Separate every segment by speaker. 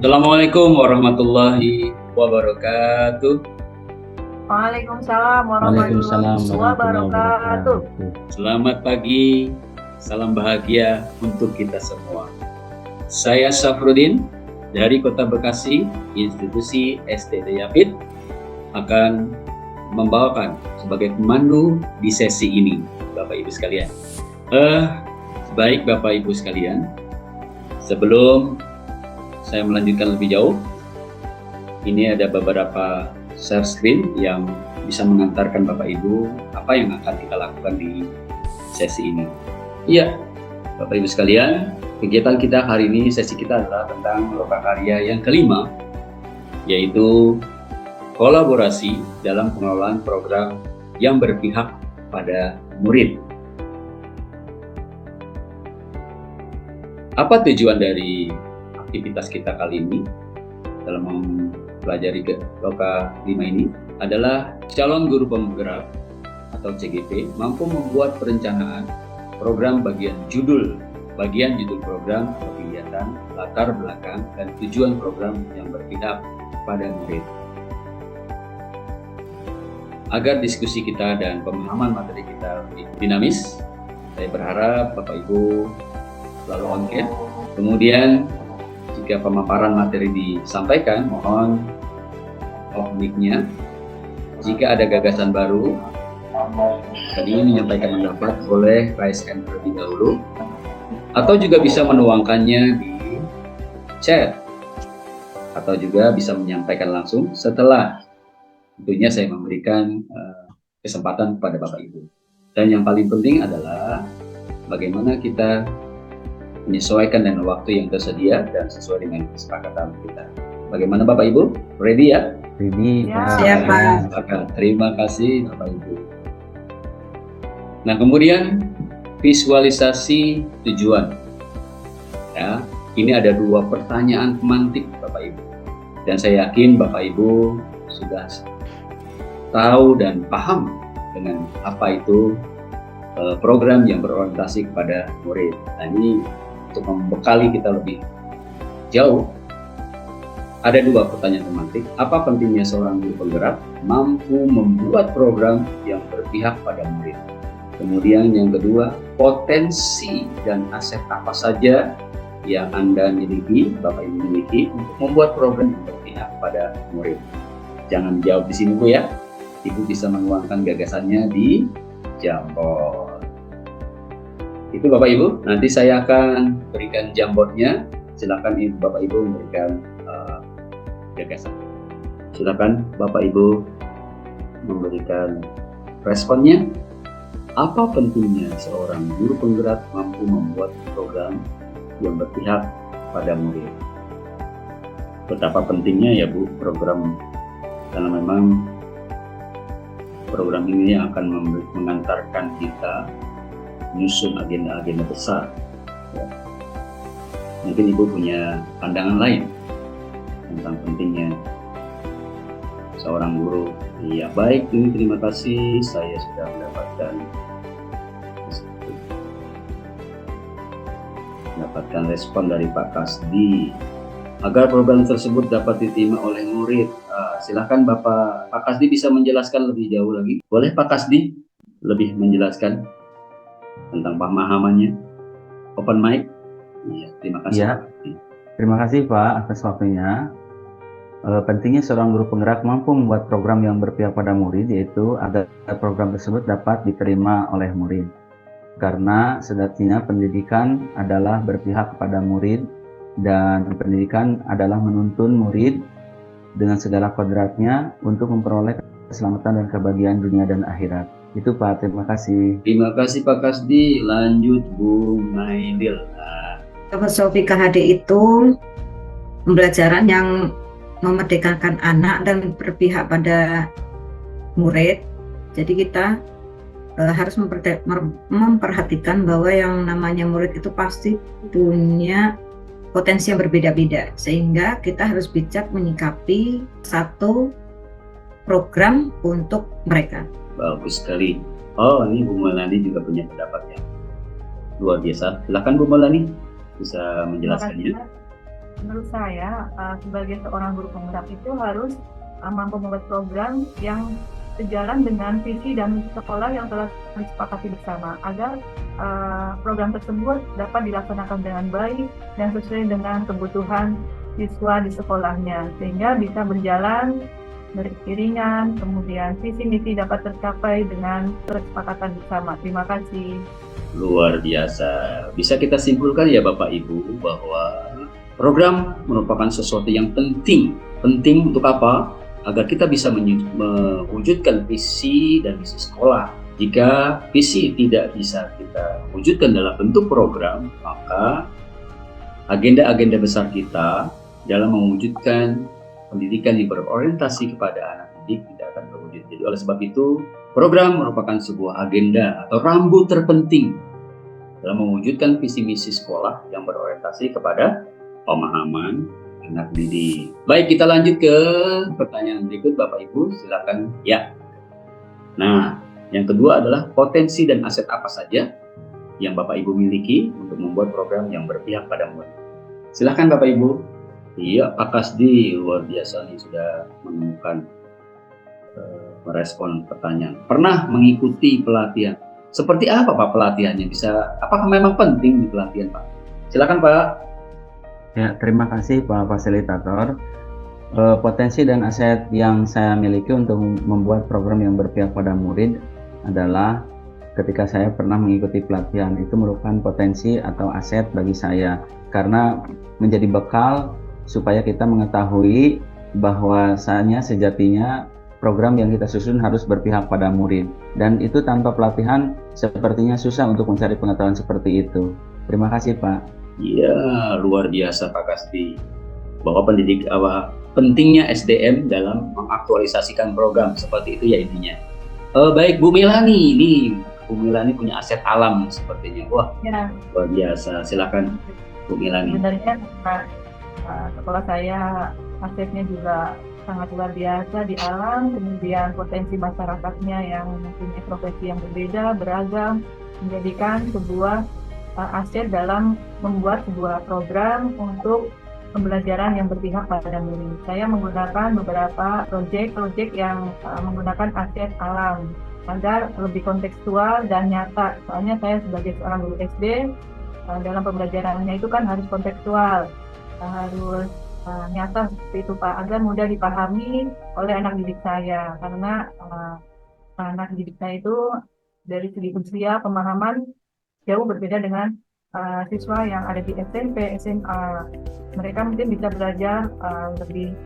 Speaker 1: Assalamualaikum warahmatullahi wabarakatuh.
Speaker 2: Waalaikumsalam
Speaker 3: Waalaikumsalam
Speaker 2: warahmatullahi
Speaker 3: warahmatullahi
Speaker 2: wabarakatuh.
Speaker 3: wabarakatuh.
Speaker 1: Selamat pagi, salam bahagia untuk kita semua. Saya Syafruddin dari Kota Bekasi, institusi STT Yapit, akan membawakan sebagai pemandu di sesi ini, Bapak Ibu sekalian. Baik Bapak Ibu sekalian, sebelum saya melanjutkan lebih jauh, ini ada beberapa share screen yang bisa mengantarkan Bapak Ibu apa yang akan kita lakukan di sesi ini. Iya, Bapak Ibu sekalian, kegiatan kita hari ini, sesi kita adalah tentang lokakarya yang kelima, yaitu kolaborasi dalam pengelolaan program yang berpihak pada murid. Apa tujuan dari aktivitas kita kali ini dalam mempelajari Loka 5 ini adalah calon guru penggerak atau CGP mampu membuat perencanaan program bagian judul program, kegiatan, latar belakang, dan tujuan program yang berpihak pada murid. Agar diskusi kita dan pemahaman materi kita lebih dinamis, saya berharap Bapak Ibu selalu on cam. Kemudian jika pemaparan materi disampaikan, mohon off mic-nya. Jika ada gagasan baru dan ingin menyampaikan pendapat, boleh raise hand terlebih dahulu, atau juga bisa menuangkannya di chat, atau juga bisa menyampaikan langsung setelah tentunya saya memberikan kesempatan kepada Bapak Ibu. Dan yang paling penting adalah bagaimana kita menyesuaikan dengan waktu yang tersedia dan sesuai dengan kesepakatan kita. Bagaimana Bapak Ibu? Ready ya?
Speaker 3: Ready,
Speaker 2: Ya,
Speaker 3: Pak.
Speaker 1: Terima kasih Bapak Ibu. Nah, kemudian visualisasi tujuan. Ya, ini ada 2 pertanyaan pemantik Bapak Ibu. Dan saya yakin Bapak Ibu sudah tahu dan paham dengan apa itu program yang berorientasi kepada murid. Nah, ini untuk membekali kita lebih jauh, ada 2 pertanyaan pemantik. Apa pentingnya seorang guru penggerak mampu membuat program yang berpihak pada murid? Kemudian yang kedua, potensi dan aset apa saja yang Anda miliki, Bapak Ibu miliki untuk membuat program yang berpihak pada murid? Jangan jawab di sini Bu ya. Ibu bisa menuangkan gagasannya di Jamboard. Itu Bapak Ibu, nanti saya akan berikan Jamboardnya. Silakan Bapak Ibu memberikan gagasan. Silakan Bapak Ibu memberikan responnya. Apa pentingnya seorang guru penggerak mampu membuat program yang berpihak pada murid? Betapa pentingnya ya Bu program, karena memang program ini yang akan mengantarkan kita menyusun agenda-agenda besar. Ya. Mungkin Ibu punya pandangan lain tentang pentingnya seorang guru. Ya baik, ini terima kasih, saya sudah mendapatkan respon dari Pak Kasdi. Agar program tersebut dapat diterima oleh murid, silakan Pak Kasdi bisa menjelaskan lebih jauh lagi. Boleh Pak Kasdi lebih menjelaskan tentang pemahamannya? Open mic. Iya, terima kasih.
Speaker 3: Ya, terima kasih Pak atas waktunya. Pentingnya seorang guru penggerak mampu membuat program yang berpihak pada murid, yaitu agar program tersebut dapat diterima oleh murid. Karena sejatinya pendidikan adalah berpihak kepada murid, dan pendidikan adalah menuntun murid dengan segala kodratnya untuk memperoleh keselamatan dan kebahagiaan dunia dan akhirat. Itu Pak, terima kasih.
Speaker 1: Terima kasih Pak Kasdi. Lanjut Bu Naidil.
Speaker 2: Filosofi KHD itu pembelajaran yang memerdekakan anak dan berpihak pada murid. Jadi kita harus memperhatikan bahwa yang namanya murid itu pasti punya potensi yang berbeda-beda, sehingga kita harus bijak menyikapi satu program untuk mereka.
Speaker 1: Bagus sekali. Oh, ini Bu Maulani juga punya pendapat yang luar biasa. Silakan Bu Maulani bisa menjelaskannya.
Speaker 4: menurut saya sebagai seorang guru penggerak itu harus mampu membuat program yang sejalan dengan visi dan sekolah yang telah disepakati bersama agar program tersebut dapat dilaksanakan dengan baik dan sesuai dengan kebutuhan siswa di sekolahnya sehingga bisa berjalan beriringan, kemudian visi misi dapat tercapai dengan kesepakatan bersama. Terima kasih.
Speaker 1: Luar biasa. Bisa kita simpulkan ya Bapak Ibu bahwa program merupakan sesuatu yang penting. Penting untuk apa? Agar kita bisa mewujudkan visi dan misi sekolah. Jika visi tidak bisa kita wujudkan dalam bentuk program, maka agenda-agenda besar kita dalam mewujudkan pendidikan yang berorientasi kepada anak didik tidak akan terwujud. Jadi oleh sebab itu, program merupakan sebuah agenda atau rambu terpenting dalam mewujudkan visi misi sekolah yang berorientasi kepada pemahaman anak didik. Baik, kita lanjut ke pertanyaan berikut Bapak Ibu, silakan ya. Nah, yang kedua adalah potensi dan aset apa saja yang Bapak Ibu miliki untuk membuat program yang berpihak pada murid. Silakan Bapak Ibu. Iya, Pak Kasdi luar biasa nih sudah menemukan merespon pertanyaan. Pernah mengikuti pelatihan? Seperti apa Pak pelatihannya? Apakah memang penting di pelatihan Pak? Silakan Pak.
Speaker 3: Ya, terima kasih Pak Fasilitator. Potensi dan aset yang saya miliki untuk membuat program yang berpihak pada murid adalah ketika saya pernah mengikuti pelatihan, itu merupakan potensi atau aset bagi saya karena menjadi bekal supaya kita mengetahui bahwasanya sejatinya program yang kita susun harus berpihak pada murid, dan itu tanpa pelatihan sepertinya susah untuk mencari pengetahuan seperti itu. Terima kasih Pak.
Speaker 1: Iya, luar biasa Pak Kasdi bahwa pentingnya SDM dalam mengaktualisasikan program seperti itu ya intinya. Baik Bu Milani, ini Bu Milani punya aset alam sepertinya. Wah, ya, luar biasa. Silakan Bu Milani.
Speaker 4: Sebenarnya sekolah saya asetnya juga sangat luar biasa di alam, kemudian potensi masyarakatnya yang mempunyai profesi yang berbeda, beragam, menjadikan sebuah aset dalam membuat sebuah program untuk pembelajaran yang berpihak pada murid. Saya menggunakan beberapa proyek yang menggunakan aset alam agar lebih kontekstual dan nyata. Soalnya saya sebagai seorang guru SD, dalam pembelajarannya itu kan harus kontekstual, harus nyata seperti itu Pak, agar mudah dipahami oleh anak didik saya, karena anak didik saya itu dari segi usia pemahaman jauh berbeda dengan siswa yang ada di SMP, SMA. Mereka mungkin bisa belajar lebih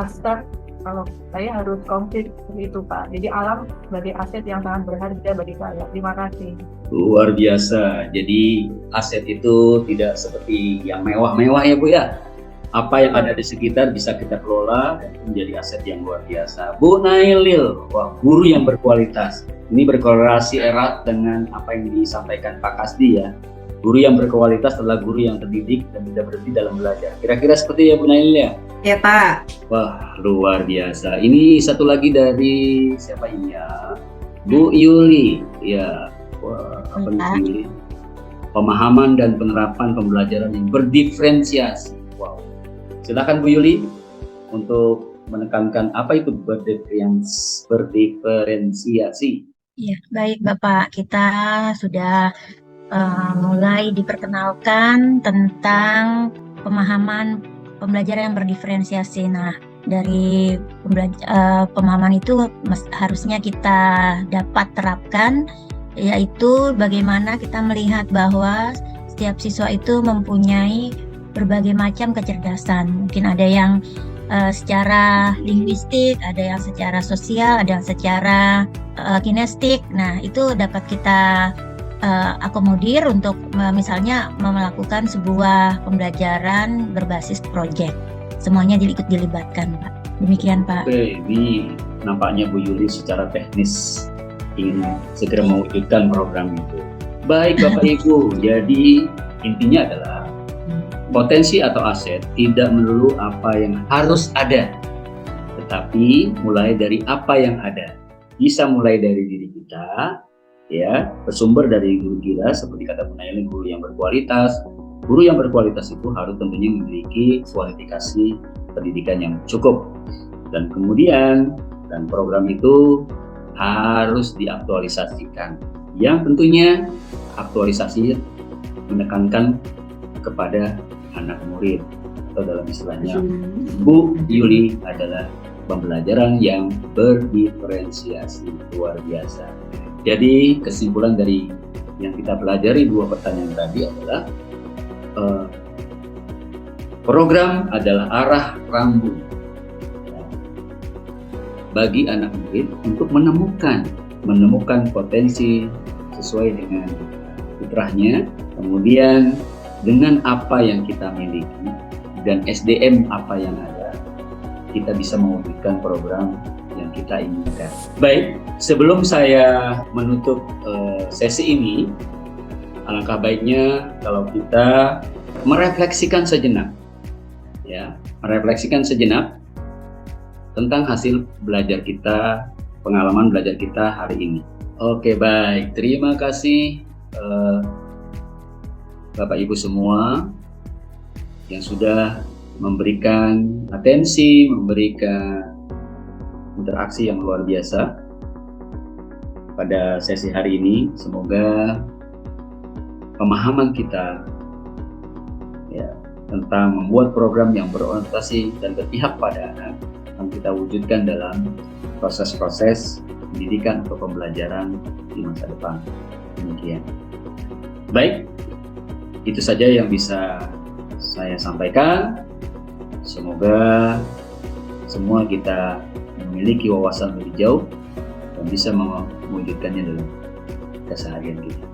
Speaker 4: abstrak, kalau saya harus konkret seperti itu Pak. Jadi alam sebagai aset yang sangat berharga bagi saya. Terima kasih.
Speaker 1: Luar biasa. Jadi aset itu tidak seperti yang mewah-mewah ya Bu ya. Apa yang ada di sekitar bisa kita kelola dan menjadi aset yang luar biasa. Bu Nailil, wah, guru yang berkualitas. Ini berkorelasi erat dengan apa yang disampaikan Pak Kasdi ya. Guru yang berkualitas adalah guru yang terdidik dan tidak berhenti dalam belajar. Kira-kira seperti ya Bu Nailil ya?
Speaker 2: Ya Pak.
Speaker 1: Wah, luar biasa. Ini satu lagi dari siapa ini ya? Bu Yuli. Ya, wah, apa nih? Pemahaman dan penerapan pembelajaran yang berdiferensiasi. Wow. Silakan Bu Yuli untuk menekankan apa itu berdiferensiasi.
Speaker 5: Ya, baik Bapak. Kita sudah mulai diperkenalkan tentang pemahaman pembelajaran yang berdiferensiasi. Nah, dari pemahaman itu harusnya kita dapat terapkan, yaitu bagaimana kita melihat bahwa setiap siswa itu mempunyai berbagai macam kecerdasan. Mungkin ada yang secara linguistik, ada yang secara sosial, ada yang secara kinestik. Nah, itu dapat kita akomodir untuk misalnya melakukan sebuah pembelajaran berbasis proyek. Semuanya ikut dilibatkan, Pak. Demikian, Pak.
Speaker 1: Oke, ini nampaknya Bu Yuli secara teknis ingin segera mewujudkan program itu. Baik Bapak Ibu, jadi intinya adalah potensi atau aset tidak melulu apa yang harus ada, tetapi mulai dari apa yang ada. Bisa mulai dari diri kita, ya, bersumber dari guru kita, seperti kata Bu Nailil, guru yang berkualitas, guru yang berkualitas itu harus tentunya memiliki kualifikasi pendidikan yang cukup, dan kemudian program itu harus diaktualisasikan, yang tentunya aktualisasi menekankan kepada anak murid, atau dalam istilahnya Bu Yuli adalah pembelajaran yang berdiferensiasi luar biasa. Jadi kesimpulan dari yang kita pelajari 2 pertanyaan tadi adalah program adalah arah rambu bagi anak murid untuk menemukan potensi sesuai dengan fitrahnya, kemudian dengan apa yang kita miliki dan SDM apa yang ada, kita bisa mewujudkan program yang kita inginkan. Baik, sebelum saya menutup sesi ini, alangkah baiknya kalau kita merefleksikan sejenak tentang hasil belajar kita, pengalaman belajar kita hari ini. Oke, baik. Terima kasih Bapak Ibu semua yang sudah memberikan atensi, memberikan interaksi yang luar biasa pada sesi hari ini. Semoga pemahaman kita tentang membuat program yang berorientasi dan berpihak pada anak akan kita wujudkan dalam proses-proses pendidikan atau pembelajaran di masa depan. Demikian. Baik, itu saja yang bisa saya sampaikan. Semoga semua kita memiliki wawasan lebih jauh dan bisa mewujudkannya dalam keseharian kita.